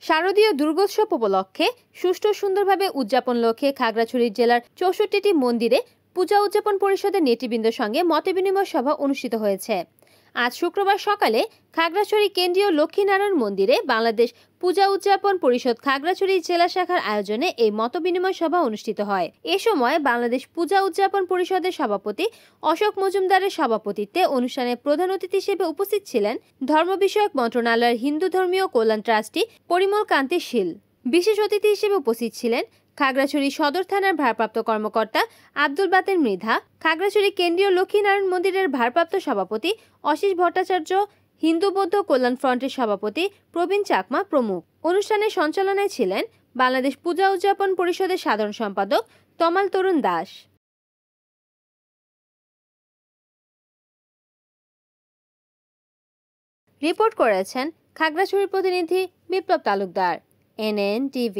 শারদীয় দুর্গোৎসব উপলক্ষে সুষ্ঠু সুন্দরভাবে উদযাপন লক্ষ্যে খাগড়াছড়ি জেলার ৬৪টি মন্দিরে পূজা উদযাপন পরিষদের নেতৃবৃন্দের সঙ্গে মতবিনিময় সভা অনুষ্ঠিত হয়েছে। আজ শুক্রবার সকালে খাগড়াছড়ি কেন্দ্রীয় লক্ষ্মীনারায়ণ মন্দিরে বাংলাদেশ পূজা উদযাপন পরিষদ খাগড়াছড়ি জেলা শাখার আয়োজনে এই মতবিনিময় সভা অনুষ্ঠিত হয়। এ সময় বাংলাদেশ পূজা উদযাপন পরিষদের সভাপতি অশোক মজুমদারের সভাপতিত্বে অনুষ্ঠানে প্রধান অতিথি হিসেবে উপস্থিত ছিলেন ধর্ম বিষয়ক মন্ত্রণালয়ের হিন্দু ধর্মীয় কল্যাণ ট্রাস্টি পরিমল কান্তি শীল। বিশেষ অতিথি হিসেবে উপস্থিত ছিলেন খাগড়াছড়ি সদর থানার ভারপ্রাপ্ত কর্মকর্তা আব্দুল বাতেন মৃধা, খাগড়াছড়ি কেন্দ্রীয় লক্ষ্মীনারায়ণ মন্দিরের ভারপ্রাপ্ত সভাপতি অশিস ভট্টাচার্য, হিন্দু বৌদ্ধ কল্যাণ ফ্রন্টের সভাপতি প্রবীণ চাকমা প্রমুখ। অনুষ্ঠানে সঞ্চালনায় ছিলেন বাংলাদেশ পূজা উদযাপন পরিষদের সাধারণ সম্পাদক তমাল তরুণ দাস। রিপোর্ট করেছেন খাগড়াছড়ির প্রতিনিধি বিপ্লব তালুকদার, NN TV।